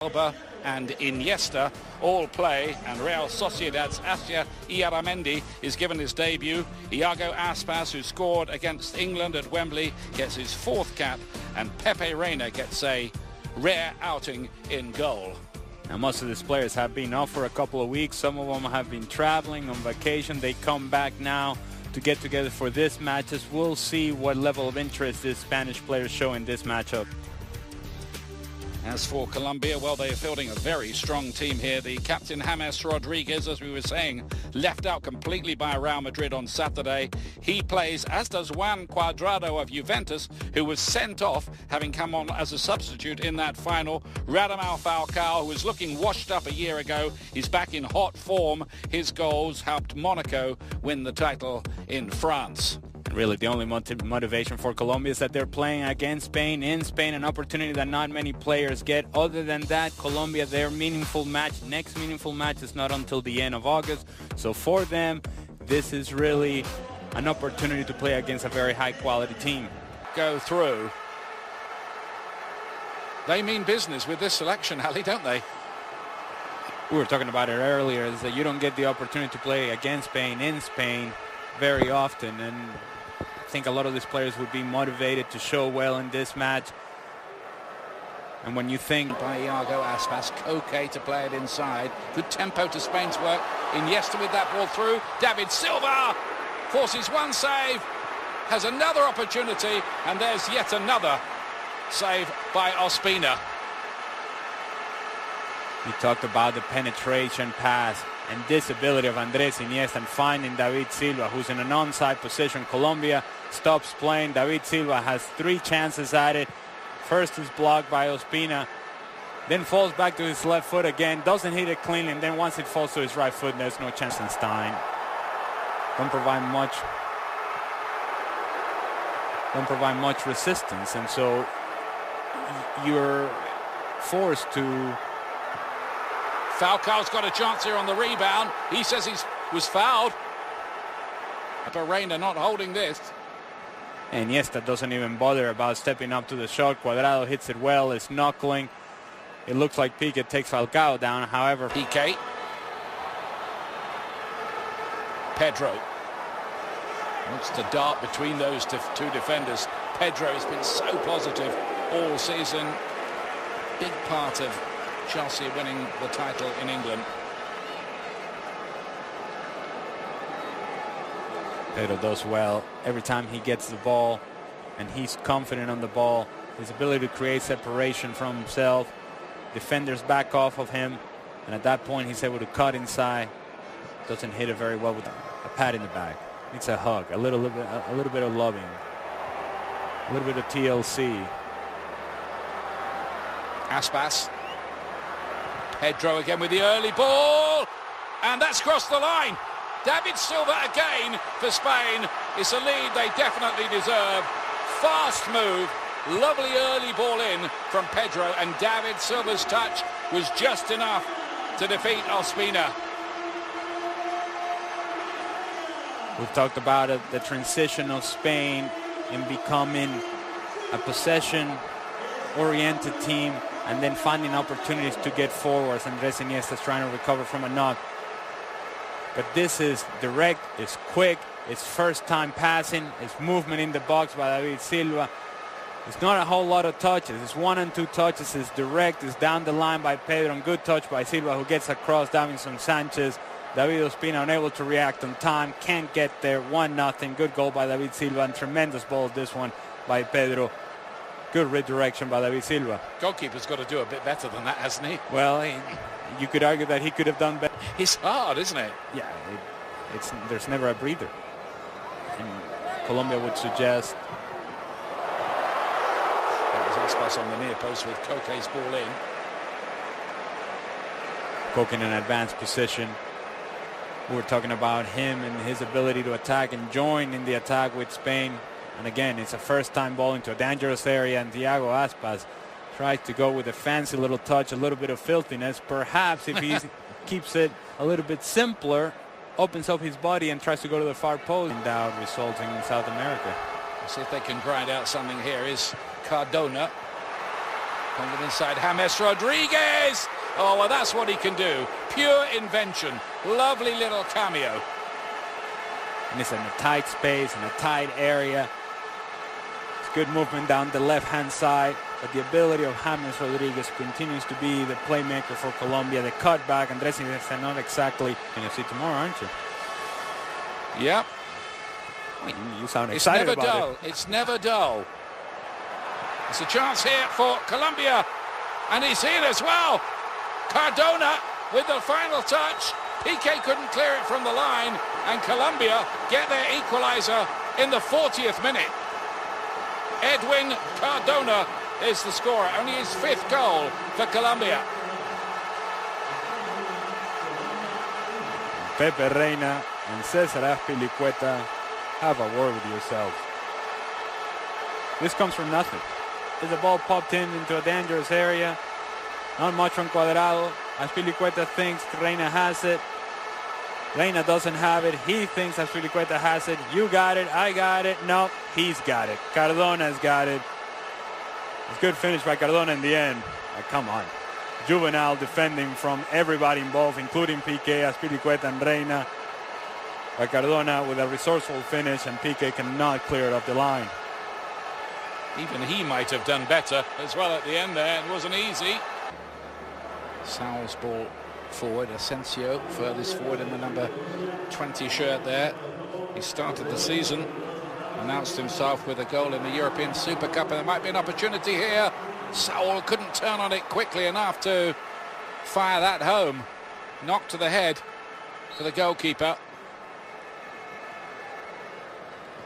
Alba and Iniesta all play, and Real Sociedad's Asier Iaramendi is given his debut. Iago Aspas, who scored against England at Wembley, gets his fourth cap, and Pepe Reina gets a rare outing in goal. Now, most of these players have been off for a couple of weeks. Some of them have been traveling on vacation. They come back now to get together for this matches. We'll see what level of interest these Spanish players show in this matchup. As for Colombia, well, they are fielding a very strong team here. The captain James Rodriguez, as we were saying, left out completely by Real Madrid on Saturday. He plays, as does Juan Cuadrado of Juventus, who was sent off, having come on as a substitute in that final. Radamel Falcao, who was looking washed up a year ago, is back in hot form. His goals helped Monaco win the title in France. Really, the only motivation for Colombia is that they're playing against Spain, in Spain, an opportunity that not many players get. Other than that, Colombia, their next meaningful match is not until the end of August. So for them, this is really an opportunity to play against a very high-quality team. Go through. They mean business with this selection, Ali, don't they? We were talking about it earlier, is that you don't get the opportunity to play against Spain, in Spain, very often, and I think a lot of these players would be motivated to show well in this match. And when you think by Iago Aspas, Koke to play it inside. Good tempo to Spain's work. Iniesta with that ball through. David Silva forces one save, has another opportunity, and there's yet another save by Ospina. We talked about the penetration pass and this ability of Andres Iniesta and finding David Silva, who's in an onside position. Colombia stops playing. David Silva has 3 chances at it. First is blocked by Ospina, then falls back to his left foot again, doesn't hit it cleanly, and then once it falls to his right foot, there's no chance. And Stein don't provide much resistance, and so you're forced to. Falcao's got a chance here on the rebound. He says he was fouled. Reina not holding this. And Iniesta doesn't even bother about stepping up to the shot. Cuadrado hits it well. It's knuckling. It looks like Piqué takes Falcao down. However, Piqué. Pedro. Wants to dart between those two defenders. Pedro has been so positive all season. Big part of Chelsea winning the title in England. Pedro does well every time he gets the ball, and he's confident on the ball. His ability to create separation from himself. Defenders back off of him, and at that point he's able to cut inside. Doesn't hit it very well with a pat in the back. It's a hug, a little bit of loving, a little bit of TLC. Aspas. Pedro again with the early ball, and that's crossed the line. David Silva again for Spain. It's a lead they definitely deserve. Fast move, lovely early ball in from Pedro, and David Silva's touch was just enough to defeat Ospina. We've talked about it, the transition of Spain in becoming a possession-oriented team, and then finding opportunities to get forwards. Andres Iniesta is trying to recover from a knock. But this is direct, it's quick, it's first time passing, it's movement in the box by David Silva. It's not a whole lot of touches. It's 1 and 2 touches. It's direct, it's down the line by Pedro, and good touch by Silva, who gets across Davinson Sanchez. David Ospina unable to react on time, can't get there. 1-0, good goal by David Silva, and tremendous ball this one by Pedro. Good redirection by David Silva. Goalkeeper's got to do a bit better than that, hasn't he? Well, you could argue that he could have done better. It's hard, isn't it? Yeah, there's never a breather. And Colombia would suggest. That was Aspas on the near post with Koke's ball in. Koke in an advanced position. We were talking about him and his ability to attack and join in the attack with Spain. And again, it's a first-time ball into a dangerous area, and Iago Aspas tries to go with a fancy little touch, a little bit of filthiness. Perhaps if he keeps it a little bit simpler, opens up his body and tries to go to the far post. In doubt, resulting in South America. Let's see if they can grind out something here. Is Cardona. On the inside, James Rodriguez. Oh, well, that's what he can do. Pure invention. Lovely little cameo. And it's in a tight space, in a tight area. It's good movement down the left-hand side. But the ability of James Rodriguez continues to be the playmaker for Colombia. The cutback, Andres Iniesta, not exactly. You're going to see tomorrow, aren't you? Yep. You sound excited about it. It's never dull. It's never dull. It's a chance here for Colombia. And he's in as well. Cardona with the final touch. Piqué couldn't clear it from the line. And Colombia get their equalizer in the 40th minute. Edwin Cardona is the scorer. Only his 5th goal for Colombia. Pepe Reina and Cesar Azpilicueta, have a word with yourselves. This comes from nothing. As the ball popped into a dangerous area. Not much from Cuadrado. Azpilicueta thinks Reina has it. Reina doesn't have it. He thinks Azpilicueta has it. You got it. I got it. No, he's got it. Cardona's got it. It's a good finish by Cardona in the end. Come on. Juvenile defending from everybody involved, including Piqué, Azpilicueta, and Reina. But Cardona with a resourceful finish, and Piqué cannot clear it off the line. Even he might have done better as well at the end there. It wasn't easy. Saul's ball forward. Asensio furthest forward in the number 20 shirt there. He started the season, announced himself with a goal in the European Super Cup, and there might be an opportunity here. Saul couldn't turn on it quickly enough to fire that home. Knocked to the head for the goalkeeper.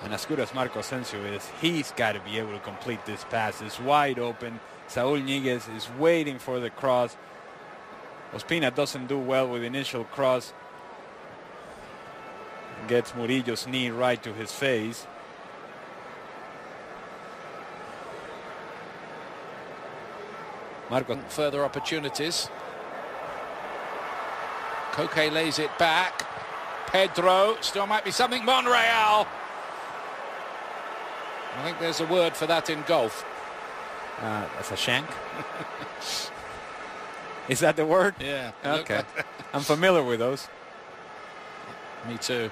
And as good as Marco Asensio is, he's got to be able to complete this pass. It's wide open. Saúl Ñíguez is waiting for the cross. Ospina doesn't do well with the initial cross. Gets Murillo's knee right to his face. Marco. Further opportunities. Koke lays it back. Pedro, still might be something. Monreal. I think there's a word for that in golf. That's a shank. Is that the word? Yeah. Okay. I'm familiar with those. Me too.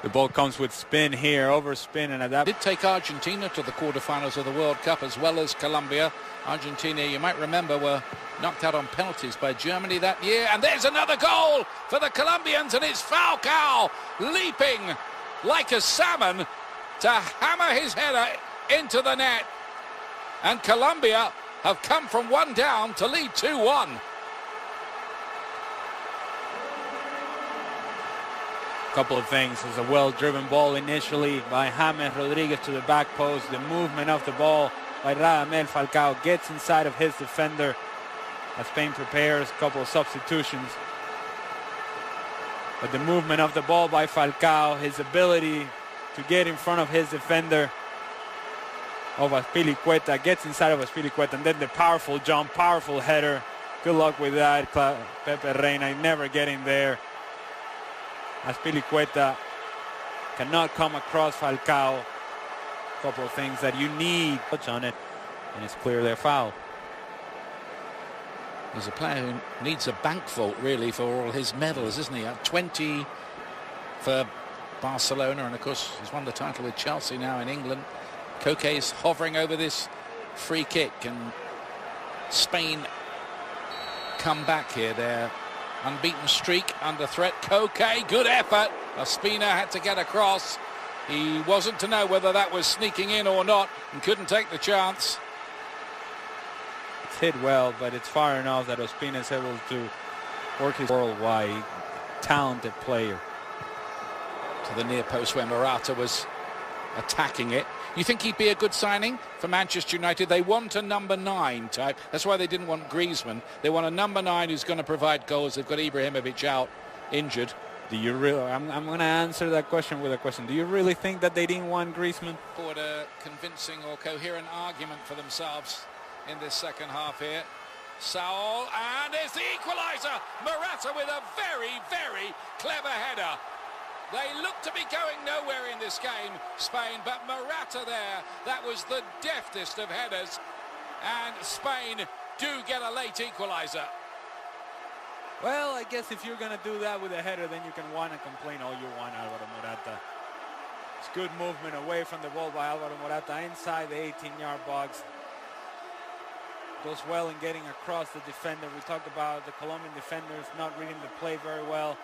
The ball comes with spin here, overspin, and at that. Did take Argentina to the quarterfinals of the World Cup as well as Colombia. Argentina, you might remember, were knocked out on penalties by Germany that year. And there's another goal for the Colombians, and it's Falcao leaping like a salmon to hammer his header into the net. And Colombia have come from 1 down to lead 2-1. Couple of things. It's a well-driven ball initially by James Rodriguez to the back post. The movement of the ball by Radamel Falcao gets inside of his defender as Spain prepares a couple of substitutions. But the movement of the ball by Falcao, his ability to get in front of his defender of Azpilicueta, gets inside of Azpilicueta, and then the powerful jump, powerful header. Good luck with that, Pepe Reina, never getting there. Azpilicueta cannot come across Falcao. A couple of things that you need touch on it, and it's clearly a foul. He's a player who needs a bank vault, really, for all his medals, isn't he? 20 for Barcelona, and of course he's won the title with Chelsea now in England. Koke's hovering over this free kick, and Spain come back here. Their unbeaten streak under threat. Koke, good effort. Ospina had to get across. He wasn't to know whether that was sneaking in or not, and couldn't take the chance. It's hit well, but it's far enough that Ospina is able to work his worldwide talented player. To the near post where Morata was attacking it. You think he'd be a good signing for Manchester United? They want a number 9 type. That's why they didn't want Griezmann. They want a number 9 who's going to provide goals. They've got Ibrahimovic out, injured. Do you really? I'm going to answer that question with a question. Do you really think that they didn't want Griezmann? Forward a convincing or coherent argument for themselves in this second half here. Saul, and there's the equaliser. Morata with a very, very clever header. They look to be going nowhere in this game, Spain, but Morata there, that was the deftest of headers, and Spain do get a late equaliser. Well, I guess if you're going to do that with a header, then you can whine and complain all you want, Alvaro Morata. It's good movement away from the ball by Alvaro Morata inside the 18-yard box. Goes well in getting across the defender. We talked about the Colombian defenders not reading the play very well,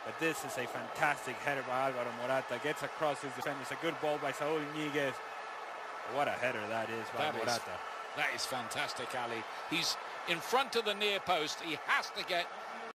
but this is a fantastic header by Alvaro Morata. Gets across his defenders. A good ball by Saúl Ñíguez. What a header that is by Morata. That is fantastic, Ali. He's in front of the near post. He has to get